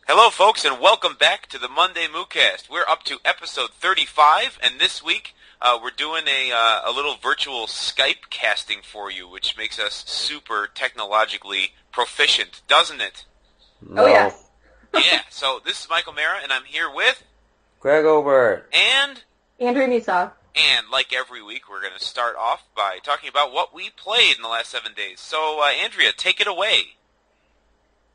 Hello, folks, and welcome back to the Monday MOOcast. We're up to episode 35, and this week we're doing a little virtual Skype casting for you, which makes us super technologically proficient, doesn't it? Oh, yes. Yeah, so this is Michael Mara, and I'm here with... Greg Obert. And... Andrea Musolf. And like every week, we're going to start off by talking about what we played in the last 7 days. So, Andrea, take it away.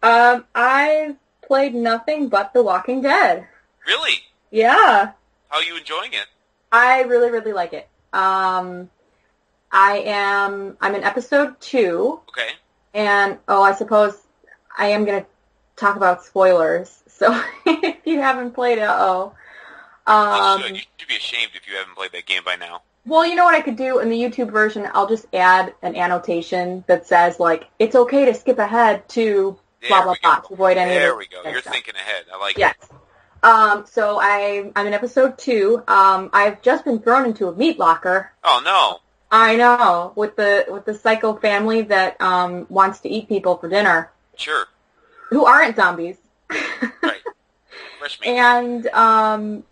I've played nothing but The Walking Dead. Really? Yeah. How are you enjoying it? I really, really like it. I'm in episode 2. Okay. And, I suppose I am going to talk about spoilers. So, if you haven't played it, You should be ashamed if you haven't played that game by now. Well, you know what I could do in the YouTube version? I'll just add an annotation that says, like, it's okay to skip ahead to blah, blah, blah, to avoid any of There we go. You're thinking ahead. I like it. Yes. So I'm in episode 2. I've just been thrown into a meat locker. Oh, no. I know, with the psycho family that wants to eat people for dinner. Sure. Who aren't zombies. Right. Fresh meat. And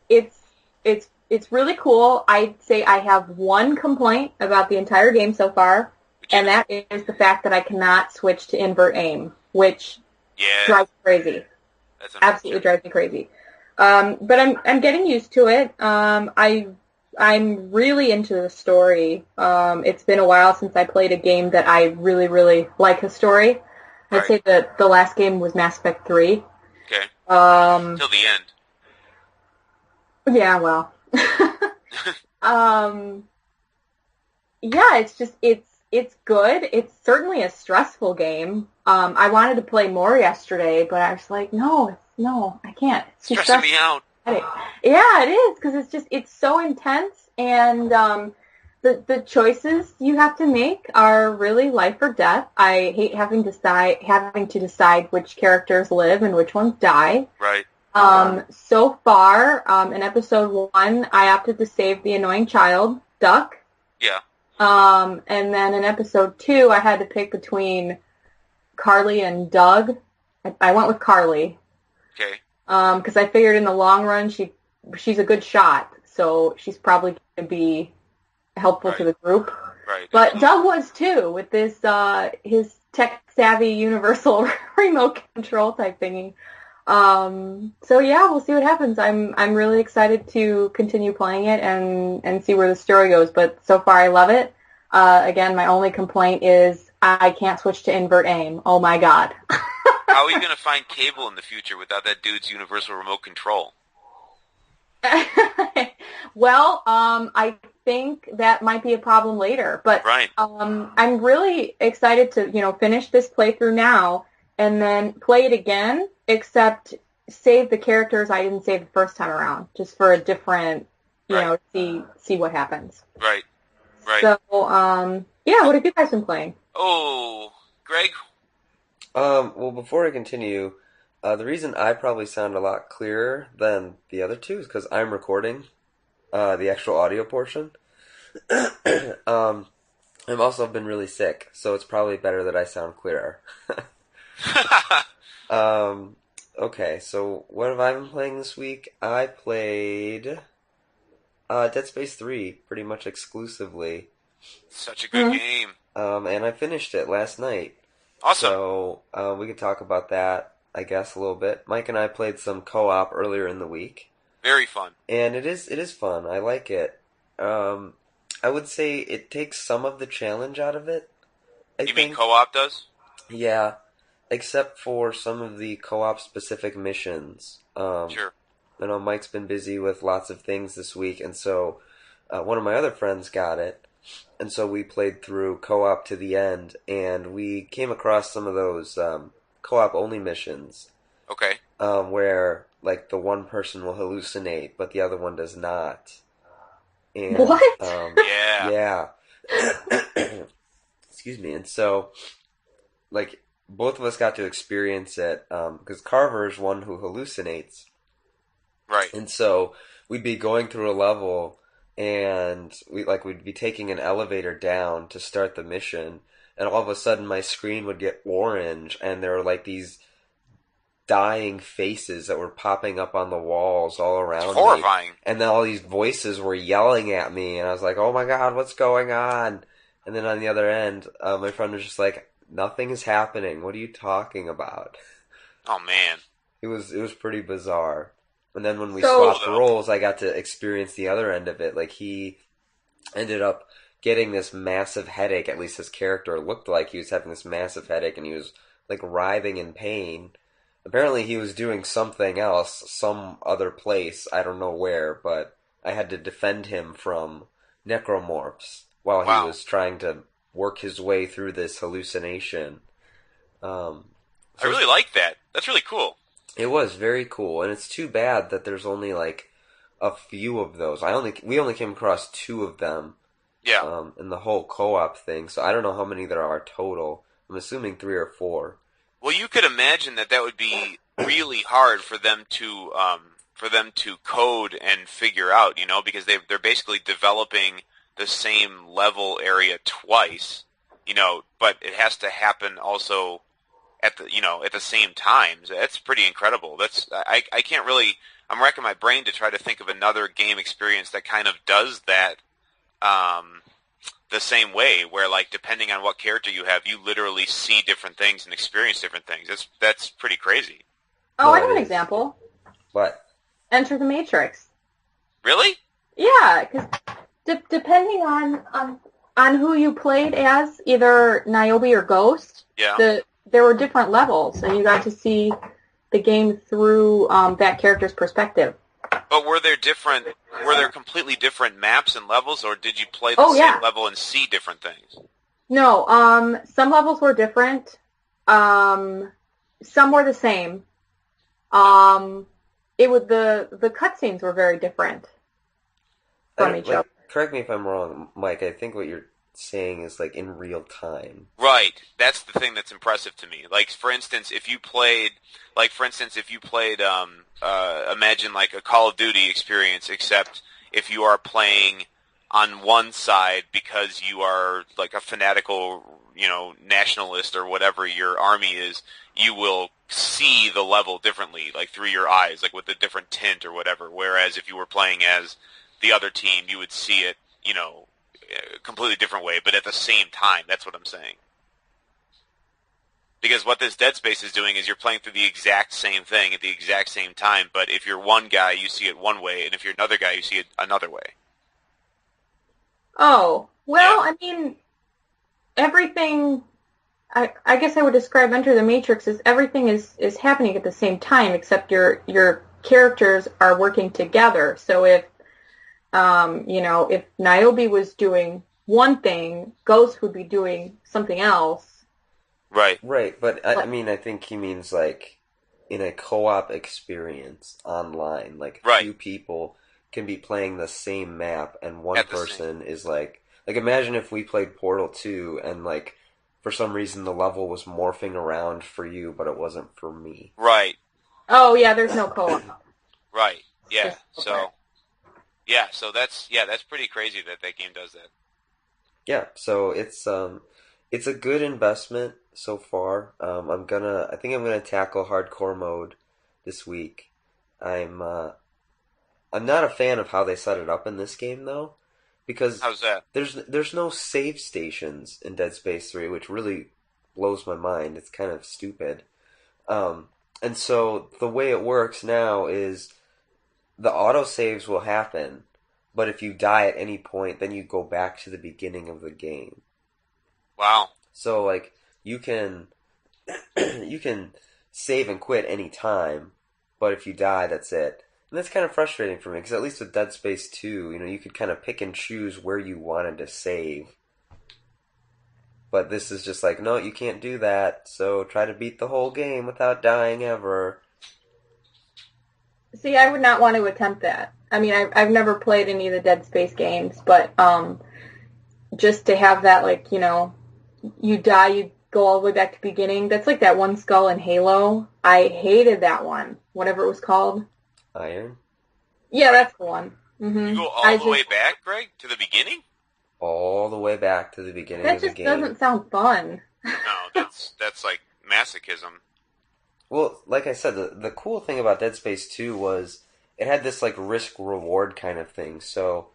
it's really cool. I'd say I have one complaint about the entire game so far, and that is the fact that I cannot switch to invert aim, which drives me crazy. Absolutely drives me crazy. But I'm getting used to it. I'm really into the story. It's been a while since I played a game that I really, really like the story. I'd say that the last game was Mass Effect 3. Okay. Till the end. Yeah, well. Yeah, it's good. It's certainly a stressful game. I wanted to play more yesterday, but I was like, no, I can't. It's too stressing me out. Yeah, it is, because it's so intense, and the choices you have to make are really life or death. I hate having to decide which characters live and which ones die. Right. So far, in episode 1, I opted to save the annoying child, Duck. Yeah. And then in episode 2, I had to pick between Carly and Doug. I went with Carly. Okay. Because I figured in the long run, she's a good shot, so she's probably going to be helpful to the group. Right. But Doug was too, with this, his tech-savvy universal remote control type thingy. So yeah, we'll see what happens. I'm really excited to continue playing it and see where the story goes. But so far, I love it. Again, my only complaint is I can't switch to invert aim. Oh my god. How are you going to find cable in the future without that dude's universal remote control? Well, I think that might be a problem later. But I'm really excited to finish this playthrough now and then play it again. Except save the characters I didn't save the first time around, just for a different, see what happens. Right. So, yeah, what have you guys been playing? Oh, Greg? Well, before I continue, the reason I probably sound a lot clearer than the other two is because I'm recording the actual audio portion. I've also been really sick, so it's probably better that I sound clearer. Okay, so what have I been playing this week? I played Dead Space 3 pretty much exclusively. Such a good game. And I finished it last night. Awesome. So we could talk about that, I guess, a little bit. Mike and I played some co-op earlier in the week. Very fun. And it is fun. I like it. I would say it takes some of the challenge out of it. You mean co-op does? Yeah. Except for some of the co-op specific missions. Sure. I know Mike's been busy with lots of things this week, and so one of my other friends got it, and so we played through co-op to the end, and we came across some of those co-op only missions. Okay. Where like the one person will hallucinate, but the other one does not. And, what? Yeah. Excuse me. And so, like, both of us got to experience it, because Carver's one who hallucinates. Right. And so we'd be going through a level, and we'd be taking an elevator down to start the mission, and all of a sudden my screen would get orange, and there were like these dying faces that were popping up on the walls all around me. Horrifying. And then all these voices were yelling at me, and I was like, oh my god, what's going on? And then on the other end, my friend was just like, nothing is happening. What are you talking about? Oh, man. It was pretty bizarre. And then when we So- swapped roles, I got to experience the other end of it. Like, he ended up getting this massive headache, at least his character looked like he was having this massive headache, and he was, like, writhing in pain. Apparently he was doing something else, some other place, I don't know where, but I had to defend him from necromorphs while Wow. he was trying to work his way through this hallucination. I really like that. That's really cool. It was very cool, and it's too bad that there's only like a few of those. We only came across 2 of them. Yeah. In the whole co-op thing, so I don't know how many there are total. I'm assuming 3 or 4. Well, you could imagine that would be really hard for them to code and figure out, because they're basically developing the same level area twice, but it has to happen also at the same time. That's pretty incredible. I can't really. I'm racking my brain to try to think of another game experience that kind of does that the same way, where like depending on what character you have, you literally see different things and experience different things. That's pretty crazy. Oh, I No, know an it is. example. What? Enter the Matrix. Really? Yeah, because depending on who you played as, either Niobe or Ghost, Yeah. there were different levels, and you got to see the game through that character's perspective. But were there completely different maps and levels, or did you play the Oh, same yeah. level and see different things? No, some levels were different. Some were the same. The cutscenes were very different from each other. Correct me if I'm wrong, Mike. I think what you're saying is like in real time. Right. That's the thing that's impressive to me. Like, for instance, if you played, imagine like a Call of Duty experience, except if you are playing on one side because you are like a fanatical, nationalist or whatever your army is, you will see the level differently, like through your eyes, like with a different tint or whatever. Whereas if you were playing as the other team, you would see it, a completely different way, but at the same time. That's what I'm saying. Because what this Dead Space is doing is you're playing through the exact same thing at the exact same time, but if you're one guy, you see it one way, and if you're another guy, you see it another way. Oh, well, Yeah. I mean, everything, I guess I would describe Enter the Matrix as everything is happening at the same time, except your characters are working together. So if Niobe was doing one thing, Ghost would be doing something else. Right. Right, but I mean, I think he means like in a co-op experience online, like Right. 2 people can be playing the same map, and one At the person is like imagine if we played Portal 2 and like for some reason the level was morphing around for you, but it wasn't for me. Right. Oh, yeah, there's no co-op. Right. Yeah. Just So that's pretty crazy that game does that. Yeah, so it's a good investment so far. I think I'm gonna tackle hardcore mode this week. I'm not a fan of how they set it up in this game though, because How's that? there's no save stations in Dead Space 3, which really blows my mind. It's kind of stupid. And so the way it works now is the autosaves will happen, but if you die at any point, then you go back to the beginning of the game. Wow. So like you can you can save and quit any time, but if you die, that's it. And that's kind of frustrating for me, because at least with Dead Space 2, you could kind of pick and choose where you wanted to save. But this is just like, no, you can't do that, so try to beat the whole game without dying ever. See, I would not want to attempt that. I mean, I've never played any of the Dead Space games, but just to have that, like, you die, you go all the way back to the beginning. That's like that one skull in Halo. I hated that one, whatever it was called. Iron? Yeah, that's the one. Mm-hmm. You go all the way back, Greg, to the beginning? All the way back to the beginning That of the just game. doesn't sound fun. No, that's like masochism. Well, like I said, the cool thing about Dead Space 2 was it had this like risk reward kind of thing. So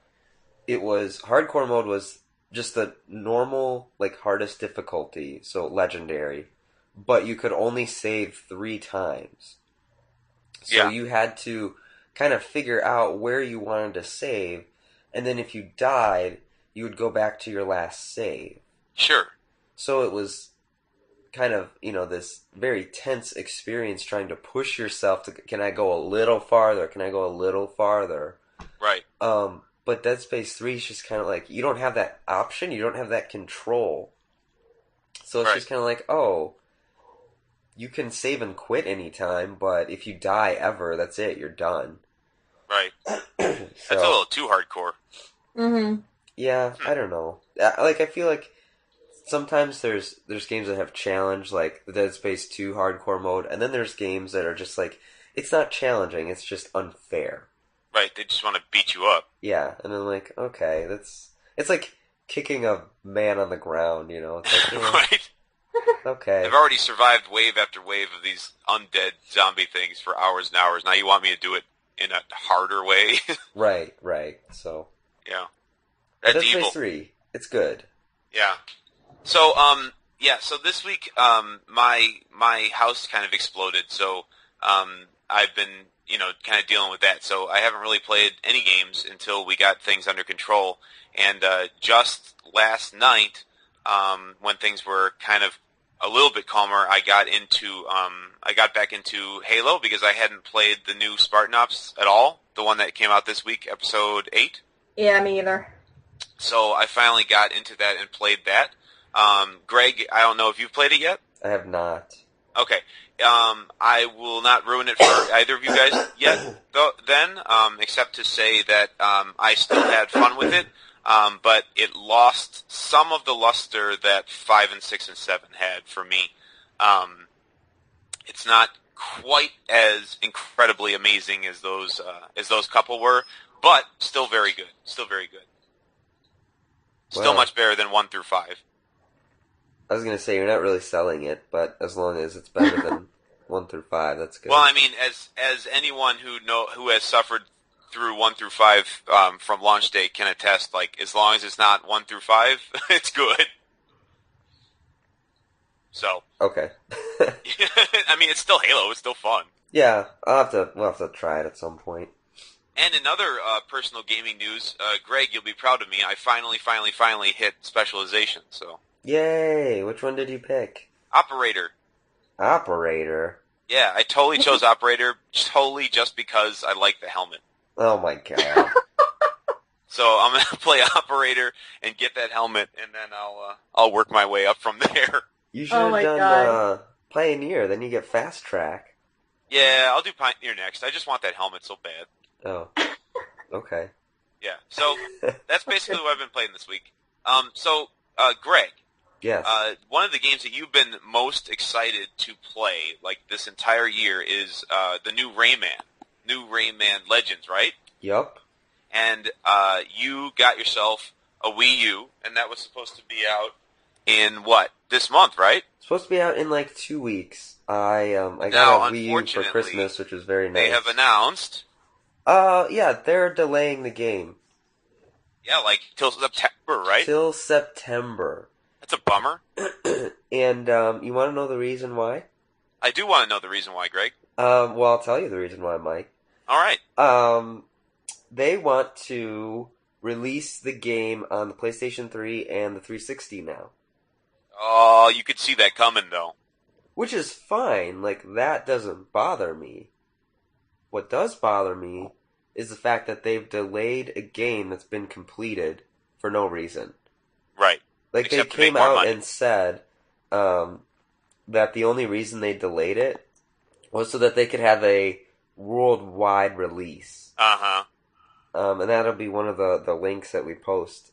it was hardcore mode was just the normal like hardest difficulty, so legendary, but you could only save 3 times. So Yeah, you had to kind of figure out where you wanted to save, and then if you died, you would go back to your last save. sure. So it was kind of, this very tense experience trying to push yourself to, can I go a little farther? Can I go a little farther? Right, But Dead Space 3 is just kind of like, you don't have that option, you don't have that control. So it's right, just kind of like, oh, you can save and quit anytime, but if you die ever, that's it, you're done. right. That's a So, little too hardcore. Mm-hmm. yeah, I don't know. Like, I feel like sometimes there's games that have challenge, like the Dead Space 2 hardcore mode, and then there's games that are just like, it's not challenging, it's just unfair. Right, they just want to beat you up. Yeah, and I'm like, okay, it's like kicking a man on the ground, It's like, yeah, Right? okay. I've already survived wave after wave of these undead zombie things for hours and hours. Now you want me to do it in a harder way? Right. So, Yeah. but That's Dead Space evil. 3, it's good. Yeah. So, so this week, my house kind of exploded. So, I've been, kind of dealing with that. So I haven't really played any games until we got things under control. And just last night, when things were kind of a little bit calmer, I got back into Halo because I hadn't played the new Spartan Ops at all, the one that came out this week, episode 8. Yeah, me either. So I finally got into that and played that. Greg, I don't know if you've played it yet. I have not. Okay. I will not ruin it for either of you guys yet, except to say that I still had fun with it, but it lost some of the luster that 5 and 6 and 7 had for me. It's not quite as incredibly amazing as those couple were, but still very good. Still very good. Still Well, much better than 1 through 5. I was gonna say you're not really selling it, but as long as it's better than 1 through 5, that's good. Well, I mean, as anyone who has suffered through 1 through 5 from launch day can attest, like as long as it's not 1 through 5, it's good. So, Okay. I mean, it's still Halo. It's still fun. Yeah, we'll have to try it at some point. And in other personal gaming news, Greg, you'll be proud of me. I finally hit specialization. So, Yay! Which one did you pick? operator. Operator. Yeah, I totally chose operator, totally just because I like the helmet. Oh my god. So I'm gonna play operator and get that helmet, and then I'll work my way up from there. You should Oh have my done God. Pioneer, then you get fast track. Yeah, I'll do Pioneer next. I just want that helmet so bad. Oh. Okay. Yeah, so that's basically what I've been playing this week. Greg, Yes. one of the games that you've been most excited to play, like this entire year, is the new Rayman Legends, right? Yup. And you got yourself a Wii U, and that was supposed to be out in this month, right? It's supposed to be out in like 2 weeks. I Now, got a Wii U for unfortunately, Christmas, which was very nice. They have announced, Yeah, they're delaying the game. yeah, like till September, right? Till September. That's a bummer. And you want to know the reason why? I do want to know the reason why, Greg. Well, I'll tell you the reason why, Mike. All right. They want to release the game on the PlayStation 3 and the 360 now. Oh, you could see that coming, though. Which is fine, like, that doesn't bother me. What does bother me is the fact that they've delayed a game that's been completed for no reason. Right. Like, Except they to make came more out money. and said that the only reason they delayed it was so that they could have a worldwide release. Uh-huh. And that'll be one of the links that we post.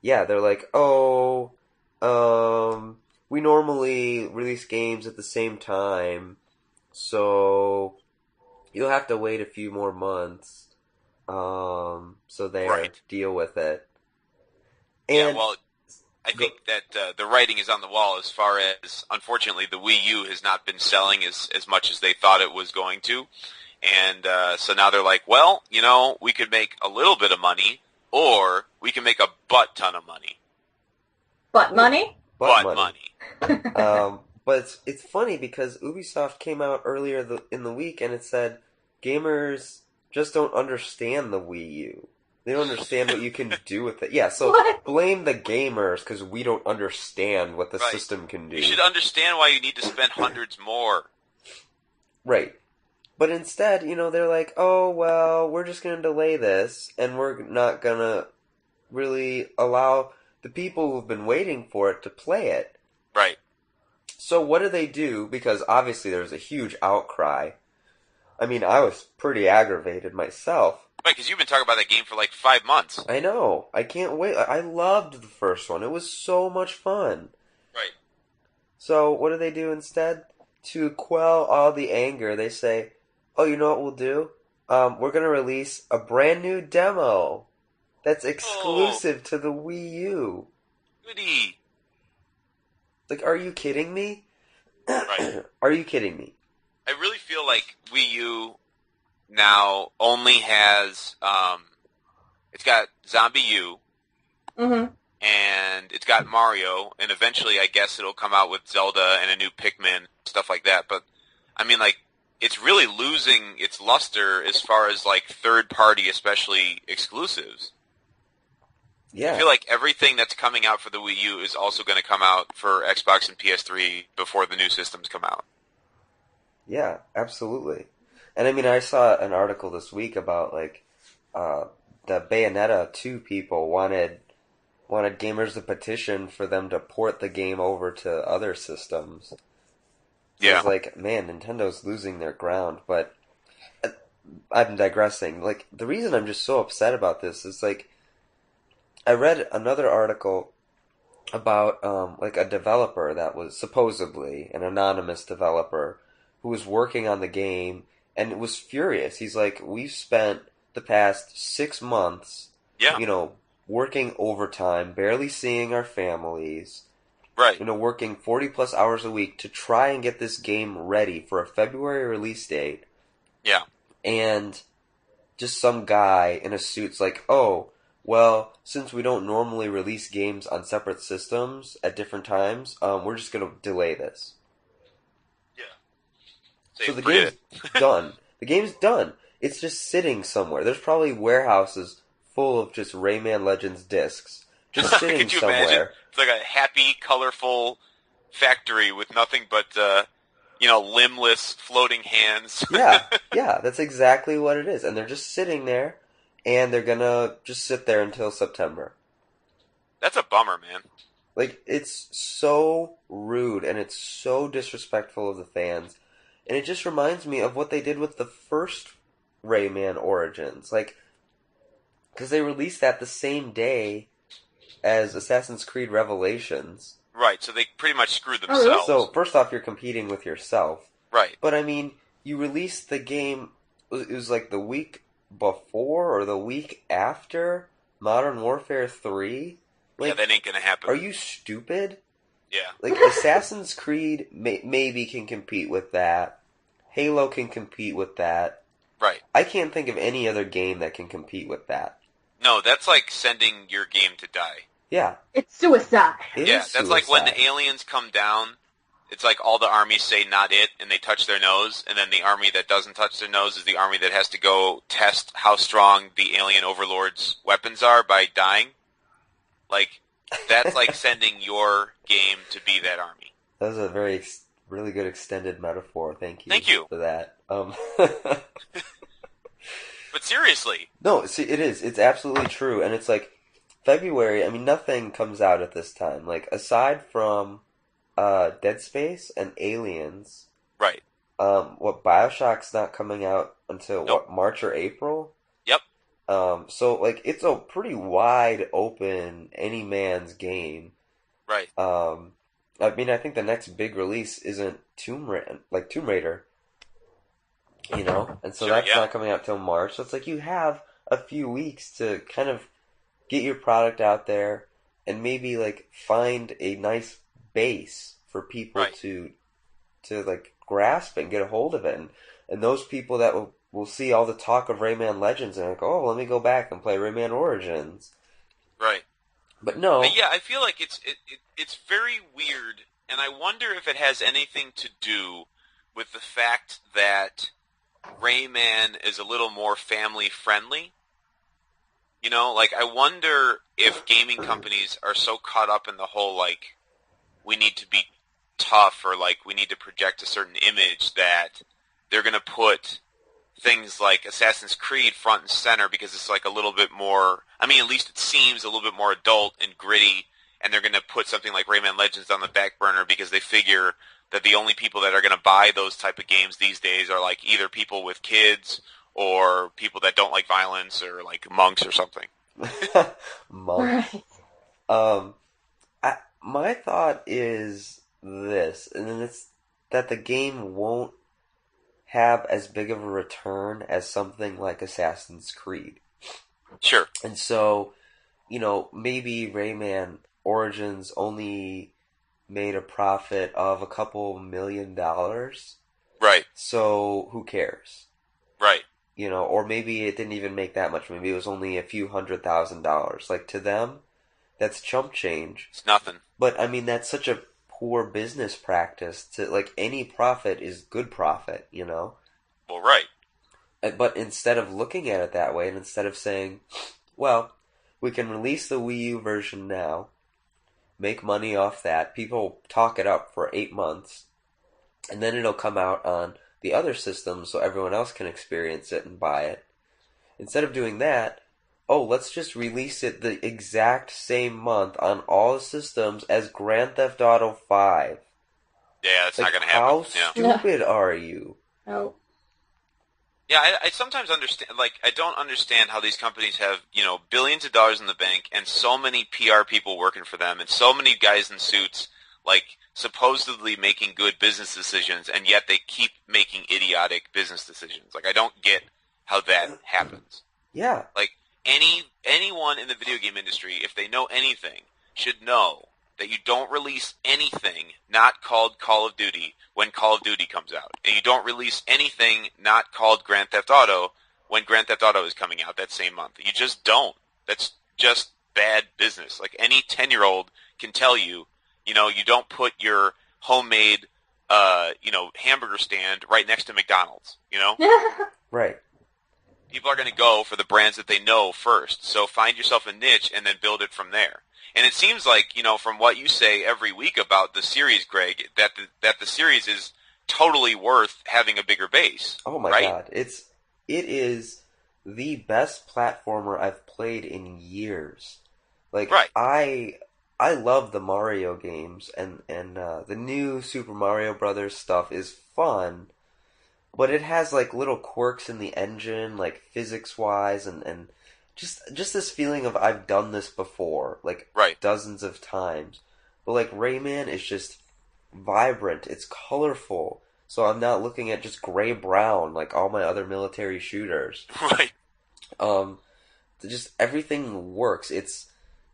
Yeah, they're like, we normally release games at the same time, so you'll have to wait a few more months, so they Right. deal with it. Yeah, And well, I think that the writing is on the wall as far as, unfortunately, the Wii U has not been selling as much as they thought it was going to. And so now they're like, well, we could make a little bit of money, or we can make a butt ton of money. Butt money? Butt money. But it's funny because Ubisoft came out earlier in the week and it said gamers just don't understand the Wii U. They don't understand what you can do with it. Yeah, so What? blame the gamers because we don't understand what the system can do. You should understand why you need to spend hundreds more. Right. But instead, they're like, oh, well, we're just going to delay this, and we're not going to really allow the people who've been waiting for it to play it. Right. So what do they do? Because obviously there's a huge outcry. I mean, I was pretty aggravated myself. Right, because you've been talking about that game for like 5 months. I know. I can't wait. I loved the first one. It was so much fun. Right. So what do they do instead? To quell all the anger, they say, oh, you know what we'll do? We're going to release a brand new demo that's exclusive to the Wii U. Goody. Like, are you kidding me? Right. Are you kidding me? I really feel like Wii U now only has, it's got Zombie U, Mm-hmm. and it's got Mario, and eventually I guess it'll come out with Zelda and a new Pikmin, stuff like that, but, I mean, like, it's really losing its luster as far as, like, third-party, especially exclusives. Yeah. I feel like everything that's coming out for the Wii U is also going to come out for Xbox and PS3 before the new systems come out. Yeah, absolutely. And I mean, I saw an article this week about, like, the Bayonetta 2 people wanted gamers to petition for them to port the game over to other systems. So Yeah. it's like, man, Nintendo's losing their ground, but I'm digressing. Like, the reason I'm just so upset about this is, like, I read another article about, like, a developer that was supposedly an anonymous developer who was working on the game and was furious. He's like, we've spent the past 6 months, working overtime, barely seeing our families, Right. working 40 plus hours a week to try and get this game ready for a February release date. Yeah. And just some guy in a suit's like, oh, well, since we don't normally release games on separate systems at different times, we're just going to delay this. Yeah. So the game's done. The game's done. It's just sitting somewhere. There's probably warehouses full of just Rayman Legends discs. Just sitting Could you somewhere. imagine? It's like a happy, colorful factory with nothing but, limbless, floating hands. Yeah, that's exactly what it is. And they're just sitting there, and they're gonna just sit there until September. That's a bummer, man. Like, it's so rude, and it's so disrespectful of the fans. And it just reminds me of what they did with the first Rayman Origins. Like, because they released that the same day as Assassin's Creed Revelations. Right, so they pretty much screwed themselves. So, first off, you're competing with yourself. Right. But, I mean, you released the game, it was like the week before or the week after Modern Warfare 3? Like, yeah, that ain't gonna happen. Are you stupid? Yeah. Like, Assassin's Creed maybe can compete with that. Halo can compete with that. Right. I can't think of any other game that can compete with that. No, that's like sending your game to die. Yeah. It's suicide. That's like when the aliens come down, it's like all the armies say not it, and they touch their nose, and then the army that doesn't touch their nose is the army that has to go test how strong the alien overlord's weapons are by dying. Like, that's like sending your game to be that army. That was a really good extended metaphor. Thank you. Thank you for that. But seriously. No, see, it is. It's absolutely true. And it's like, February, I mean, nothing comes out at this time. Like, aside from Dead Space and Aliens. Right. Bioshock's not coming out until, March or April? Yep. So, like, it's a pretty wide open, any man's game. Right. I mean, I think the next big release isn't Tomb Raider. And so that's not coming out till March. So it's like you have a few weeks to kind of get your product out there. and maybe like find a nice base for people Right. to like grasp and get a hold of it, and those people that will see all the talk of Rayman Legends and like, oh, let me go back and play Rayman Origins. Right. But no, Yeah, I feel like it's very weird, and I wonder if it has anything to do with the fact that Rayman is a little more family friendly. You know, like I wonder if gaming companies are so caught up in the whole like we need to be tough or like we need to project a certain image that they're going to put things like Assassin's Creed front and center because it's like a little bit more, I mean, at least it seems a little bit more adult and gritty, and they're going to put something like Rayman Legends on the back burner because they figure that the only people that are going to buy those type of games these days are like either people with kids or people that don't like violence or like monks or something. monks. Right. Um, my thought is this, and then it's that the game won't have as big of a return as something like Assassin's Creed. Sure. And so, maybe Rayman Origins only made a profit of a couple $1 million. Right. So who cares? Right. Or maybe it didn't even make that much. Maybe it was only a few $100,000. Like to them, that's chump change. It's nothing. But I mean, that's such a poor business practice to like any profit is good profit. Well, right. But instead of looking at it that way, and instead of saying, well, we can release the Wii U version now, make money off that, people talk it up for 8 months, and then it'll come out on the other systems so everyone else can experience it and buy it. Instead of doing that, oh, let's just release it the exact same month on all systems as Grand Theft Auto 5. Yeah, that's Like, not going to happen. how Yeah. stupid are you? Oh. Yeah, I sometimes understand, like, I don't understand how these companies have, billions of dollars in the bank and so many PR people working for them and so many guys in suits, like, supposedly making good business decisions, and yet they keep making idiotic business decisions. Like, I don't get how that happens. Yeah. Like, anyone in the video game industry, if they know anything, should know that you don't release anything not called Call of Duty when Call of Duty comes out. And you don't release anything not called Grand Theft Auto when Grand Theft Auto is coming out that same month. You just don't. That's just bad business. Like any 10-year-old can tell you, you don't put your homemade, hamburger stand right next to McDonald's, Right. People are going to go for the brands that they know first. So find yourself a niche and then build it from there. And it seems like, from what you say every week about the series, Greg, that the series is totally worth having a bigger base. Oh my right? god. It is the best platformer I've played in years. Like Right. I love the Mario games and the new Super Mario Brothers stuff is fun, but it has like little quirks in the engine, like physics wise and just this feeling of I've done this before, like Right. dozens of times. But like Rayman is just vibrant, it's colorful. So I'm not looking at just gray brown like all my other military shooters. Right. Um just everything works. It's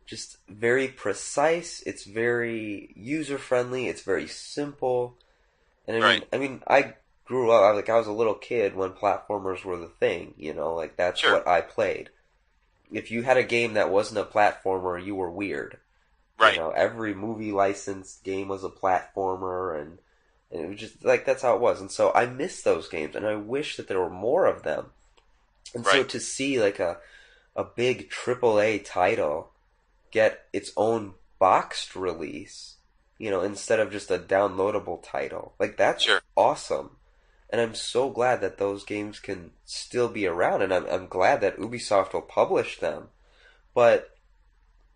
just very precise, it's very user friendly, it's very simple. And Right. I grew up like I was a little kid when platformers were the thing, like that's Sure. what I played. If you had a game that wasn't a platformer, you were weird. Right. Every movie licensed game was a platformer, and it was just like that's how it was. And so I miss those games, and I wish that there were more of them. And so Right. to see like a big AAA title get its own boxed release, instead of just a downloadable title, like that's Sure. awesome. And I'm so glad that those games can still be around, and I'm glad that Ubisoft will publish them. But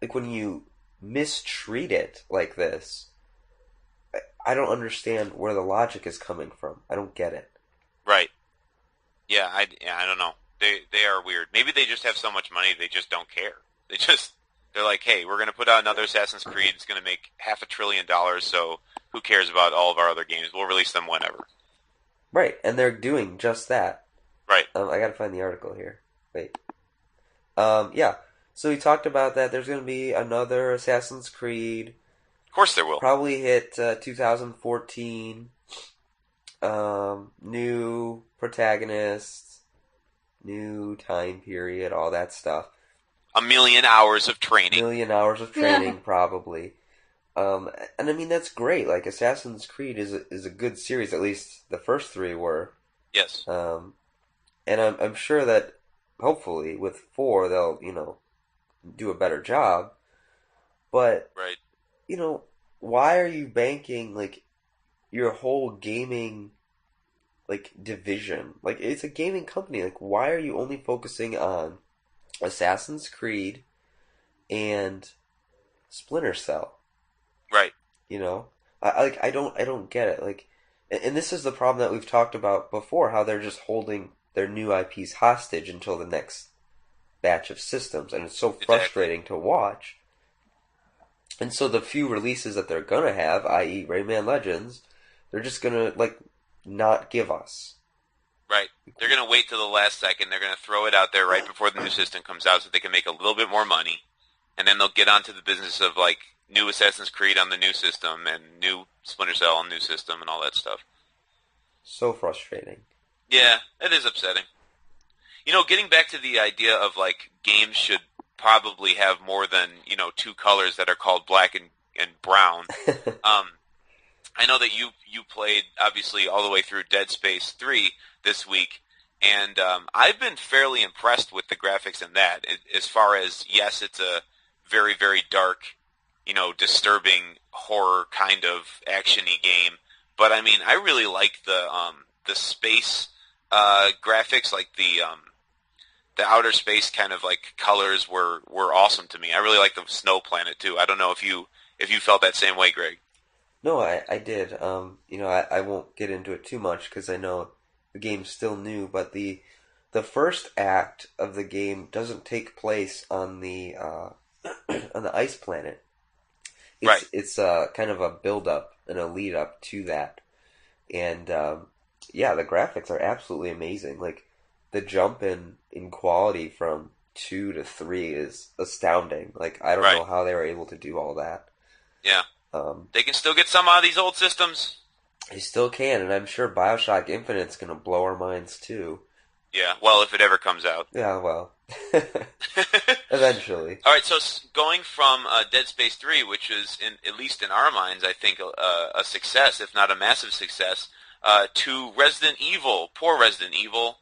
like when you mistreat it like this, I don't understand where the logic is coming from. I don't get it. Right. Yeah, I don't know. They are weird. Maybe they just have so much money they just don't care. They're like, hey, we're going to put out another Assassin's Creed. It's going to make $500 billion, so who cares about all of our other games? We'll release them whenever. Right, and they're doing just that. Right. I gotta find the article here. Wait. Yeah. So we talked about that. There's going to be another Assassin's Creed. Of course there will. Probably hit 2014. New protagonists, new time period, all that stuff. 1,000,000 hours of training. 1,000,000 hours of training, probably. And I mean, that's great. Like, Assassin's Creed is a good series. At least the first three were. Yes. And I'm sure that, hopefully, with 4, they'll, do a better job. But, right. Why are you banking, like, your whole gaming, like, division? Like, it's a gaming company. Like, why are you only focusing on Assassin's Creed and Splinter Cell? Right. I don't get it. Like, and this is the problem that we've talked about before, how they're just holding their new IPs hostage until the next batch of systems, and it's so frustrating to watch. And so the few releases that they're gonna have, i.e. Rayman Legends, they're just gonna, like, not give us. Right. They're gonna wait till the last second. They're gonna throw it out there right before the new system comes out so they can make a little bit more money. And then they'll get onto the business of, like, new Assassin's Creed on the new system and new Splinter Cell on the new system and all that stuff. So frustrating. Yeah, it is upsetting. Getting back to the idea of, like, games should probably have more than, 2 colors that are called black and brown. I know that you played, obviously, all the way through Dead Space 3 this week, and I've been fairly impressed with the graphics in that. As far as, yes, it's a very, very dark, disturbing horror kind of action-y game, but, I mean, I really like the space graphics, like the outer space kind of, like, colors were awesome to me. I really like the snow planet, too. I don't know if you felt that same way, Greg. No, I did. I won't get into it too much because I know the game's still new, but the first act of the game doesn't take place on the on the ice planet. It's kind of a build up and a lead up to that, and yeah, the graphics are absolutely amazing. Like, the jump in quality from 2 to 3 is astounding. Like, I don't know how they were able to do all that. Yeah. They can still get some out of these old systems. They still can, and I'm sure Bioshock Infinite's going to blow our minds, too. Yeah, well, if it ever comes out. Yeah, well. Eventually. All right, so going from Dead Space 3, which is, at least in our minds, I think, a success, if not a massive success, to Resident Evil, poor Resident Evil,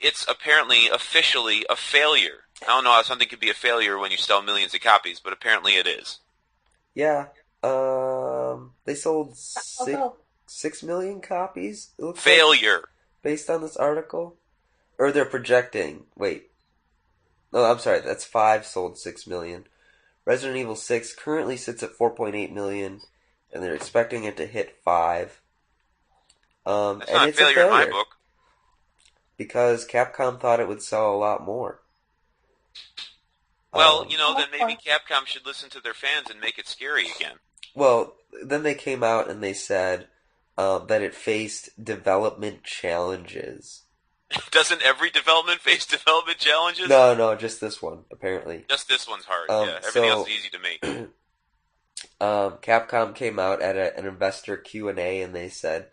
it's apparently officially a failure. I don't know how something could be a failure when you sell millions of copies, but apparently it is. Yeah. They sold 6 million copies? It looks failure. Like, based on this article? Or they're projecting. Wait. No, I'm sorry. That's 5 sold 6 million. Resident Evil 6 currently sits at 4.8 million, and they're expecting it to hit 5. That's and not it's a failure in my book. Because Capcom thought it would sell a lot more. Well, then maybe Capcom should listen to their fans and make it scary again. Well, then they came out and they said that it faced development challenges. Doesn't every development face development challenges? No, just this one, apparently. Just this one's hard, yeah. Everything else is easy to make. Capcom came out at an investor Q&A and they said,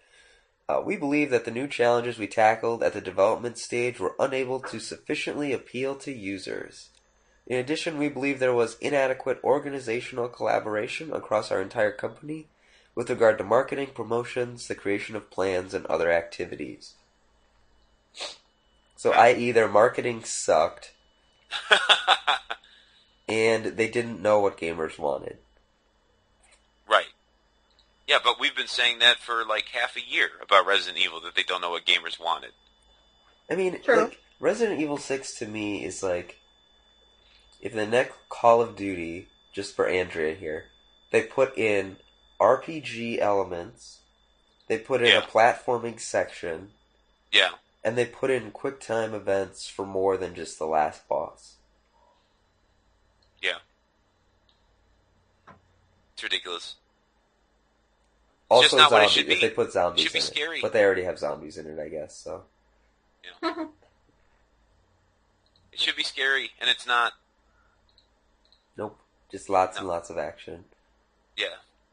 we believe that the new challenges we tackled at the development stage were unable to sufficiently appeal to users. In addition, we believe there was inadequate organizational collaboration across our entire company with regard to marketing, promotions, the creation of plans, and other activities. So, i.e., their marketing sucked, and they didn't know what gamers wanted. Right. Yeah, but we've been saying that for like half a year about Resident Evil, that they don't know what gamers wanted. I mean, like, Resident Evil 6 to me is like, if the next Call of Duty, just for Andrea here, they put in RPG elements, they put in a platforming section, and they put in quick-time events for more than just the last boss. Yeah. It's ridiculous. Also, just not zombies, what it should be. if they put zombies it should be in scary. it. But they already have zombies in it, I guess, so. Yeah. It should be scary, and it's not. Just lots and lots of action. Yeah,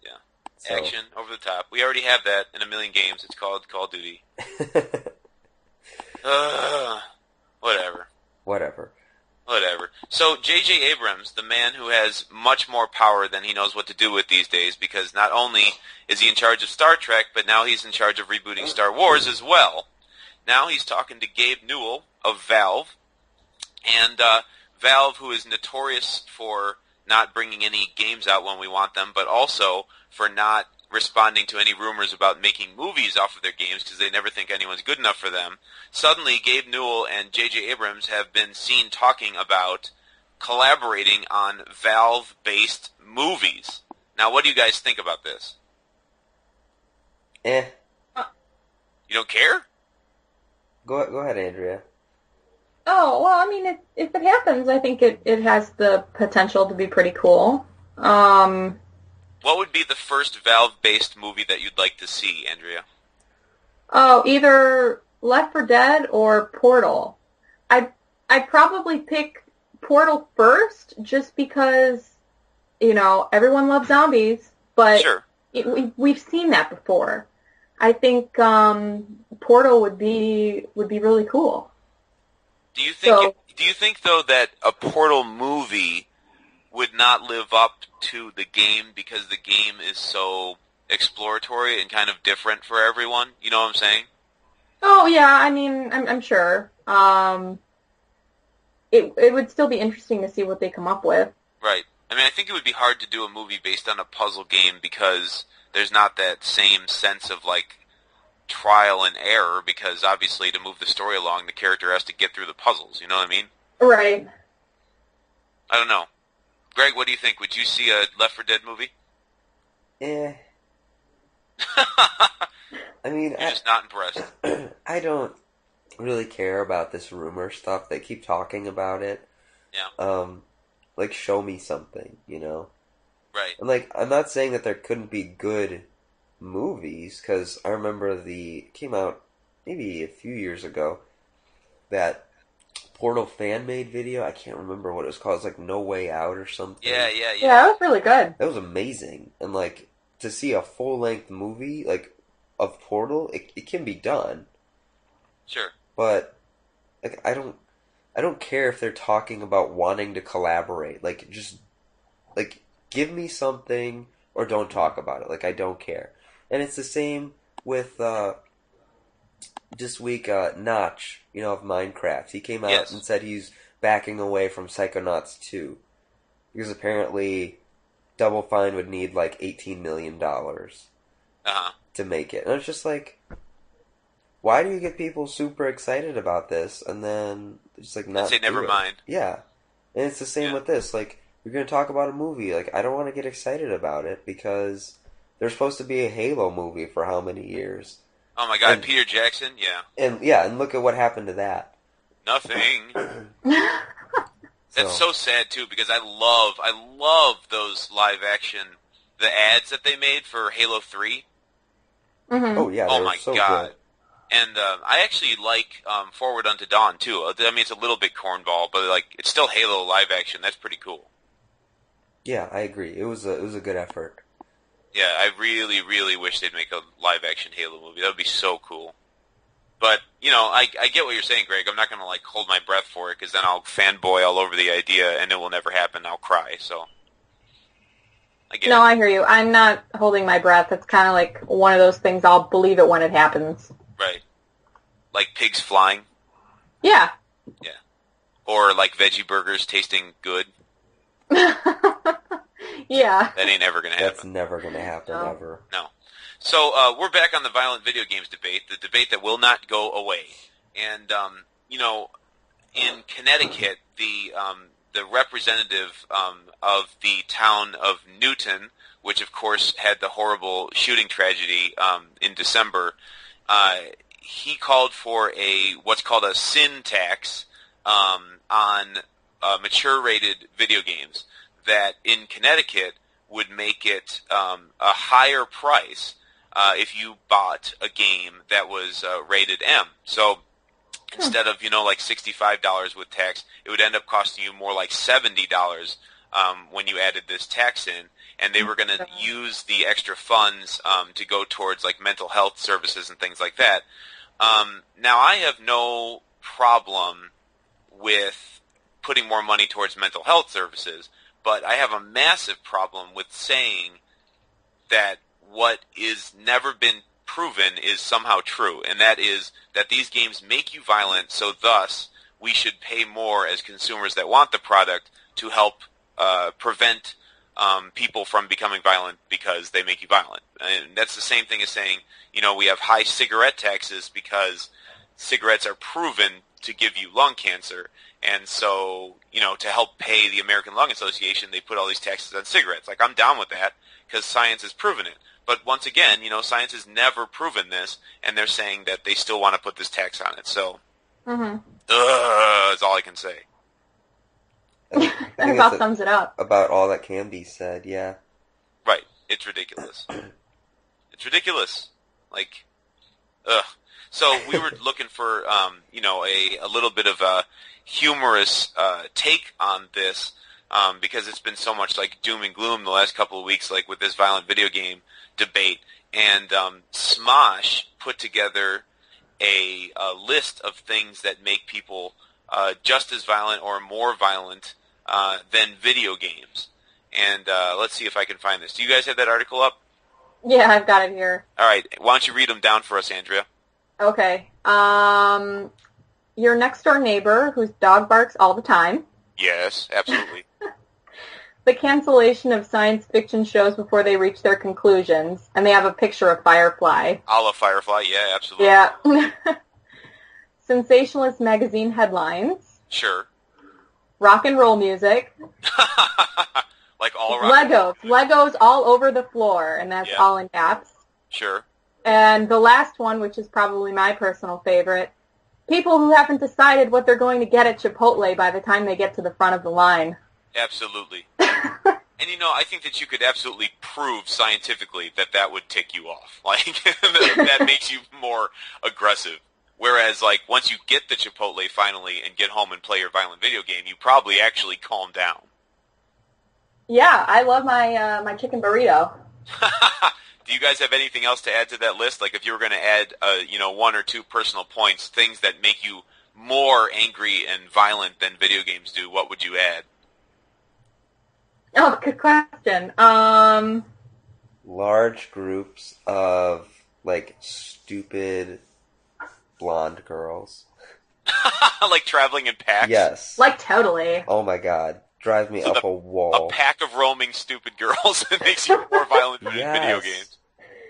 yeah. So. Action, over the top. We already have that in a million games. It's called Call of Duty. Whatever. Whatever. So, J.J. Abrams, the man who has much more power than he knows what to do with these days, because not only is he in charge of Star Trek, but now he's in charge of rebooting Star Wars as well. Now he's talking to Gabe Newell of Valve, and Valve, who is notorious for not bringing any games out when we want them, but also for not responding to any rumors about making movies off of their games because they never think anyone's good enough for them. Suddenly, Gabe Newell and J.J. Abrams have been seen talking about collaborating on Valve-based movies. Now, what do you guys think about this? You don't care? Go ahead, Andrea. Oh, well, I mean, if it happens, I think it has the potential to be pretty cool. What would be the first Valve-based movie that you'd like to see, Andrea? Oh, either Left 4 Dead or Portal. I'd probably pick Portal first, just because, everyone loves zombies, but sure. We've seen that before. I think Portal would be really cool. Do you think though that a Portal movie would not live up to the game because the game is so exploratory and kind of different for everyone? You know what I'm saying? Oh yeah, I mean, I'm sure. It would still be interesting to see what they come up with. Right. I mean, I think it would be hard to do a movie based on a puzzle game because there's not that same sense of trial and error, because obviously to move the story along, the character has to get through the puzzles. You know what I mean? Right. I don't know. Greg, what do you think? Would you see a Left 4 Dead movie? I mean, you're just not impressed. I don't really care about this rumor stuff. They keep talking about it. Yeah. Show me something, Right. And I'm not saying that there couldn't be good movies, because I remember came out maybe a few years ago, that Portal fan-made video. I can't remember what it was called. It's No Way Out or something. Yeah, that was really good. That was amazing. And to see a full-length movie of Portal, it can be done. Sure. But I don't care if they're talking about wanting to collaborate. Just give me something or don't talk about it. I don't care. And it's the same with this week, Notch, of Minecraft. He came out and said he's backing away from Psychonauts 2. Because apparently Double Fine would need $18 million to make it. And it's just why do you get people super excited about this and then just not say never mind? Yeah. And it's the same with this. You're going to talk about a movie. I don't want to get excited about it because there's supposed to be a Halo movie for how many years? Oh my God, Peter Jackson? Yeah. And look at what happened to that. Nothing. That's so sad too, because I love those live action, the ads that they made for Halo 3. Mm-hmm. Oh yeah. Oh my so God. Good. And I actually like Forward Unto Dawn too. I mean, it's a little bit cornball, but it's still Halo live action. That's pretty cool. Yeah, I agree. It was a good effort. Yeah, I really, really wish they'd make a live action Halo movie. That would be so cool. But I get what you're saying, Greg. I'm not gonna hold my breath for it, because then I'll fanboy all over the idea, and it will never happen. I'll cry. So I get it. I hear you. I'm not holding my breath. It's kind of one of those things. I'll believe it when it happens. Right. Like pigs flying? Yeah. Yeah. Or veggie burgers tasting good? Yeah. That ain't ever going to happen. That's never going to happen, ever. No. So, we're back on the violent video games debate, the debate that will not go away. And, in Connecticut, the representative of the town of Newton, which of course had the horrible shooting tragedy in December, he called for what's called a sin tax on mature-rated video games that in Connecticut would make it a higher price if you bought a game that was rated M. So instead of $65 with tax, it would end up costing you more like $70 when you added this tax in, and they were going to use the extra funds to go towards like mental health services and things like that. Now, I have no problem with putting more money towards mental health services, but I have a massive problem with saying that what is never been proven is somehow true, and that is that these games make you violent, so thus we should pay more as consumers that want the product to help prevent people from becoming violent because they make you violent. And that's the same thing as saying, we have high cigarette taxes because cigarettes are proven to give you lung cancer. And so, to help pay the American Lung Association, they put all these taxes on cigarettes. Like, I'm down with that because science has proven it. But once again, science has never proven this, and they're saying that they still want to put this tax on it. So, is all I can say. I think that about sums it up. About all that can be said, yeah. Right. It's ridiculous. It's ridiculous. Like, ugh. So we were looking for, a little bit of a humorous take on this because it's been so much like doom and gloom the last couple of weeks, like with this violent video game debate. And Smosh put together a list of things that make people just as violent or more violent than video games. And let's see if I can find this. Do you guys have that article up? Yeah, I've got it here. All right. Why don't you read them down for us, Andrea? Okay. Your next-door neighbor whose dog barks all the time. Yes, absolutely. The cancellation of science fiction shows before they reach their conclusions. And they have a picture of Firefly. A la Firefly, yeah, absolutely. Yeah. Sensationalist magazine headlines. Sure. Rock and roll music. Like all rock Legos all over the floor, and that's all in caps. Sure. And the last one, which is probably my personal favorite, people who haven't decided what they're going to get at Chipotle by the time they get to the front of the line. Absolutely. And I think that you could absolutely prove scientifically that that would tick you off. Like, that makes you more aggressive. Whereas, like, once you get the Chipotle finally and get home and play your violent video game, you probably actually calm down. Yeah, I love my my chicken burrito. Do you guys have anything else to add to that list? Like, if you were going to add, one or two personal points, things that make you more angry and violent than video games do, what would you add? Oh, good question. Large groups of, like, stupid blonde girls. Like traveling in packs? Yes. Like, totally. Oh my god. Drive me up a wall. A pack of roaming stupid girls that makes you more violent than video games.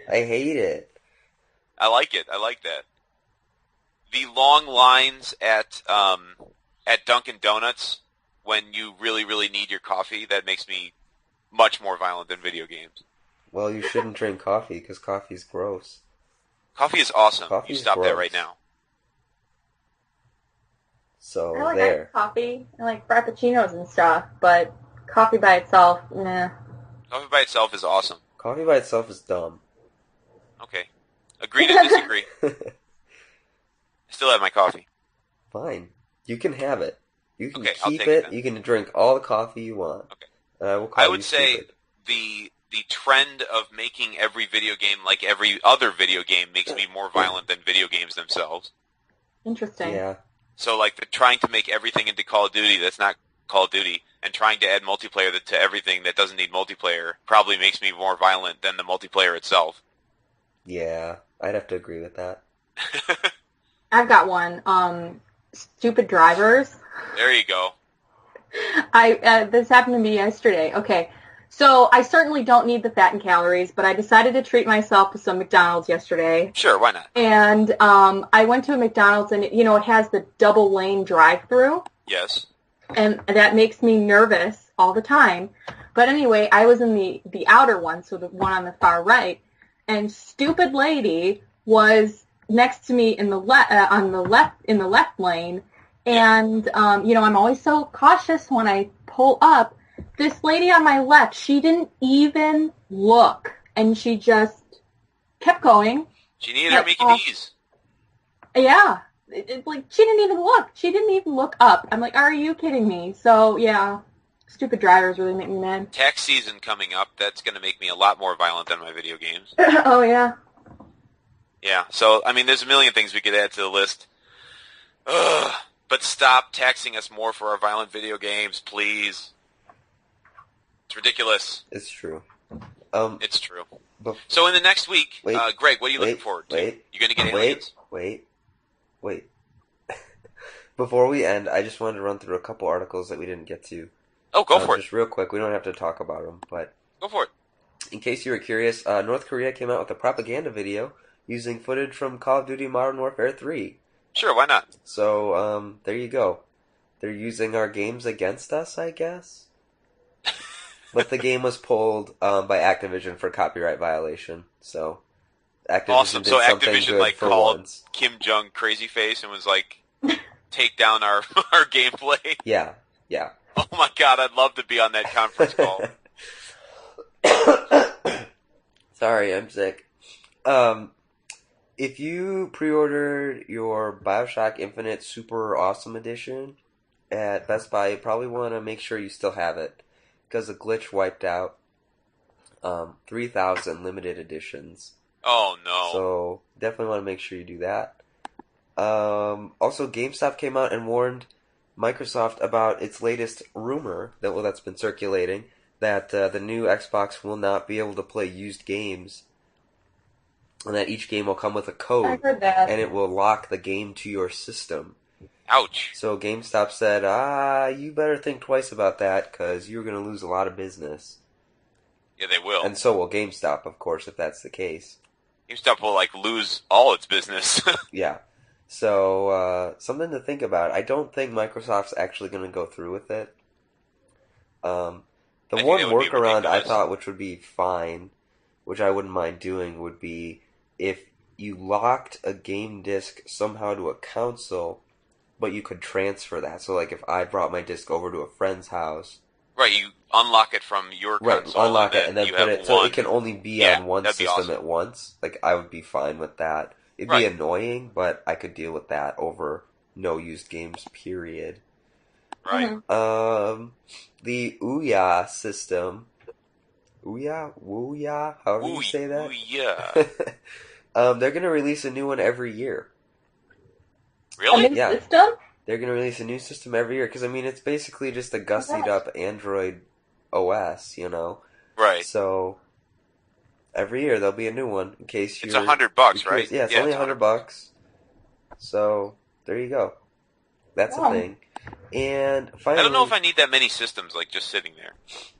I hate it. I like it. I like that. The long lines at Dunkin' Donuts when you really, really need your coffee, that makes me much more violent than video games. Well, you shouldn't drink coffee because coffee's gross. Coffee is awesome. Coffee's you stop gross. that right now. So, I like there. coffee. I like frappuccinos and stuff, but coffee by itself, nah. Coffee by itself is awesome. Coffee by itself is dumb. Okay. Agree to disagree. I still have my coffee. Fine. You can have it. You can Okay, I'll keep take it. it then. You can drink all the coffee you want. Okay. And I will call I you would say stupid. the trend of making every video game like every other video game makes me more violent than video games themselves. Interesting. Yeah. So, like, trying to make everything into Call of Duty that's not Call of Duty, and trying to add multiplayer to everything that doesn't need multiplayer probably makes me more violent than the multiplayer itself. Yeah. I'd have to agree with that. I've got one. Stupid drivers. There you go. This happened to me yesterday. Okay. So I certainly don't need the fat and calories, but I decided to treat myself to some McDonald's yesterday. Sure, why not? And I went to a McDonald's, and it has the double lane drive-through. Yes. And that makes me nervous all the time. But anyway, I was in the outer one, so the one on the far right, and stupid lady was next to me in the left lane. And I'm always so cautious when I pull up. This lady on my left, she didn't even look, and she just kept going. She needed her Mickey D's. Yeah. Like, she didn't even look. She didn't even look up. I'm like, are you kidding me? So, yeah. Stupid drivers really make me mad. Tax season coming up. That's going to make me a lot more violent than my video games. Oh, yeah. Yeah, so, I mean, there's a million things we could add to the list. Ugh, but stop taxing us more for our violent video games, please. It's ridiculous. It's true. It's true. So in the next week, Greg, what are you looking forward to? You going to get aliens? Wait. Before we end, I just wanted to run through a couple articles that we didn't get to. Oh, go for it. Just real quick. We don't have to talk about them, but... Go for it. In case you were curious, North Korea came out with a propaganda video using footage from Call of Duty Modern Warfare 3. Sure, why not? So, there you go. They're using our games against us, I guess? But the game was pulled by Activision for copyright violation, so Activision awesome. did So something Activision good for called once. Kim Jong crazy face and was like, take down our gameplay. Yeah. Oh my god, I'd love to be on that conference call. Sorry, I'm sick. If you pre-ordered your BioShock Infinite Super Awesome Edition at Best Buy, you probably want to make sure you still have it, because a glitch wiped out 3,000 limited editions. Oh no. So definitely want to make sure you do that. Also, GameStop came out and warned Microsoft about its latest rumor that's been circulating, that the new Xbox will not be able to play used games, and that each game will come with a code, I heard that. and it will lock the game to your system. Ouch. So GameStop said, you better think twice about that, because you're going to lose a lot of business. Yeah, they will. And so will GameStop, of course, if that's the case. GameStop will, lose all its business. Yeah. So, something to think about. I don't think Microsoft's actually going to go through with it. The one workaround I thought which would be fine, which I wouldn't mind doing, would be if you locked a game disc somehow to a console, but you could transfer that. So, if I brought my disc over to a friend's house... Right, you unlock it from your console. Right, unlock it and then put it... So it can only be on one system at once. I would be fine with that. It'd be annoying, but I could deal with that over no used games, period. Right. The Ouya system... Ouya? However you say that? Ouya. They're going to release a new one every year. Really? A new system? They're going to release a new system every year, because, it's basically just a gussied-up Android OS, Right. So, every year there'll be a new one, in case you're... It's $100, right? Yeah, it's only $100. So, there you go. That's a thing. And finally... I don't know if I need that many systems, just sitting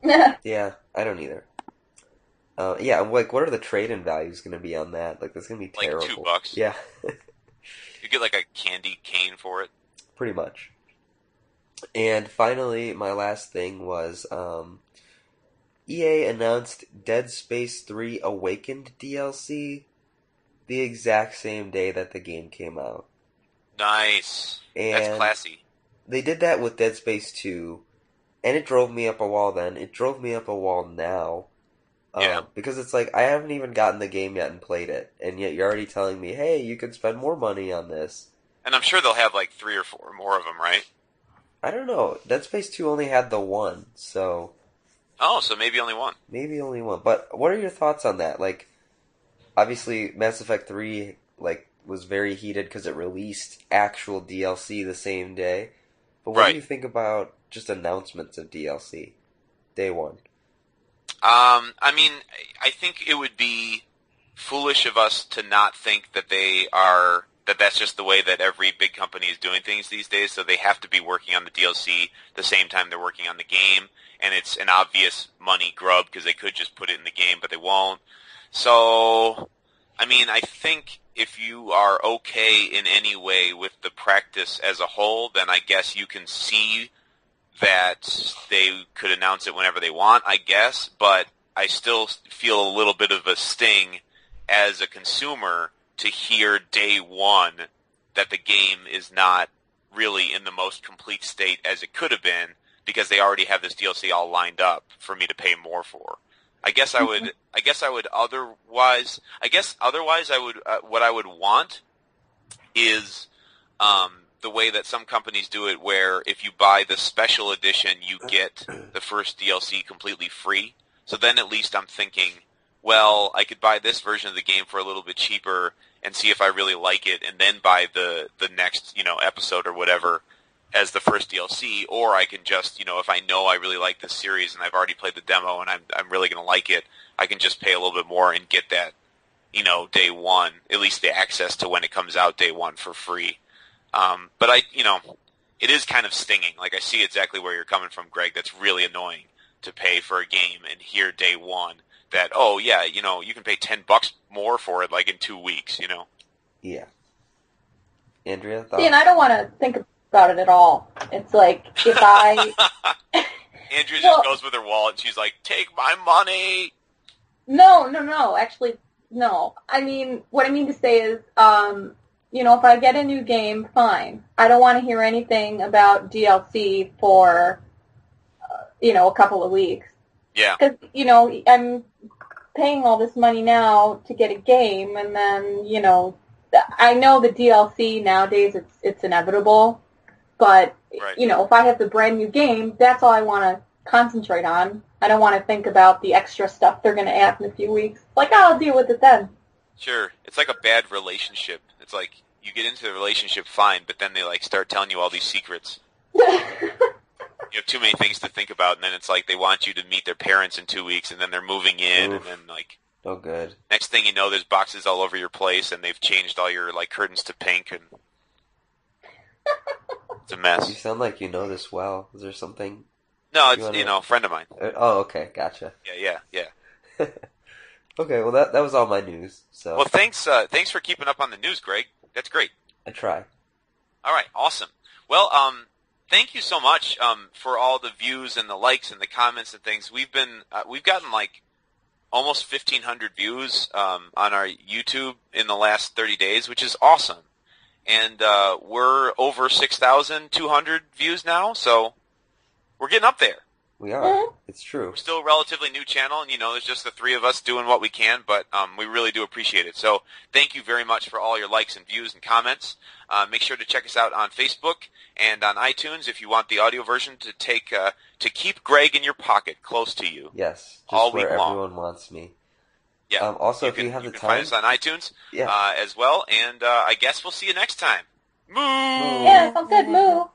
there. Yeah, I don't either. What are the trade-in values going to be on that? That's going to be terrible. $2. Yeah. You get, a candy cane for it. Pretty much. And finally, my last thing was EA announced Dead Space 3 Awakened DLC the exact same day that the game came out. Nice. And that's classy. They did that with Dead Space 2, and it drove me up a wall then. It drove me up a wall now. Yeah. Because it's I haven't even gotten the game yet and played it, and yet you're already telling me, hey, you could spend more money on this. And I'm sure they'll have 3 or 4 more of them, right? I don't know. Dead Space 2 only had the one, so... Oh, so maybe only one. Maybe only one. But what are your thoughts on that? Obviously, Mass Effect 3, was very heated because it released actual DLC the same day. But what do you think about just announcements of DLC? Day one. I think it would be foolish of us to not think that that's just the way that every big company is doing things these days, so they have to be working on the DLC the same time they're working on the game, and it's an obvious money grub because they could just put it in the game, but they won't. So, I think if you are okay in any way with the practice as a whole, then I guess you can see that they could announce it whenever they want, I guess, but I still feel a little bit of a sting as a consumer to hear day one that the game is not really in the most complete state as it could have been because they already have this DLC all lined up for me to pay more for. I guess otherwise I would what I would want is the way that some companies do it, where if you buy the special edition, you get the first DLC completely free. So then at least I'm thinking, well, I could buy this version of the game for a little bit cheaper and see if I really like it, and then buy the next, episode or whatever as the first DLC, or I can just, if I know I really like this series and I've already played the demo and I'm really going to like it, I can just pay a little bit more and get that, day one, at least the access to when it comes out day one for free. But it is kind of stinging. Like, I see exactly where you're coming from, Greg. That's really annoying to pay for a game and hear day one that, oh yeah, you can pay $10 more for it, like in 2 weeks, Yeah. Andrea, thoughts? See, and I don't want to think about it at all. It's like, if I... Andrea just goes with her wallet and she's like, take my money! No. Actually, no. I mean, what I mean to say is, if I get a new game, fine. I don't want to hear anything about DLC for, a couple of weeks. Yeah. Because, I'm paying all this money now to get a game, and then, I know the DLC nowadays, it's inevitable, but, right. If I have the brand new game, that's all I want to concentrate on. I don't want to think about the extra stuff they're going to add in a few weeks. Like, I'll deal with it then. Sure. It's like a bad relationship. It's like you get into the relationship fine, but then they start telling you all these secrets. You have too many things to think about, and then it's like they want you to meet their parents in 2 weeks, and then they're moving in, Oof. and then Oh, good. next thing you know, there's boxes all over your place, and they've changed all your curtains to pink, and it's a mess. You sound like you know this well. Is there something? No, it's a friend of mine. Oh, okay, gotcha. Yeah. Okay, well that was all my news. So. Well, thanks for keeping up on the news, Greg. That's great. I try. All right, awesome. Well, thank you so much for all the views and the likes and the comments and things. We've gotten almost 1,500 views on our YouTube in the last 30 days, which is awesome. And we're over 6,200 views now, so we're getting up there. We are. It's true. We're still a relatively new channel, and there's just the three of us doing what we can, but we really do appreciate it. So thank you very much for all your likes and views and comments. Make sure to check us out on Facebook and on iTunes if you want the audio version to keep Greg in your pocket, close to you. Yes, just all where week long. Everyone wants me. Yeah. Also, if you have the can time, find us on iTunes yeah. as well, and I guess we'll see you next time. Moo! Yeah, sounds good. Moo!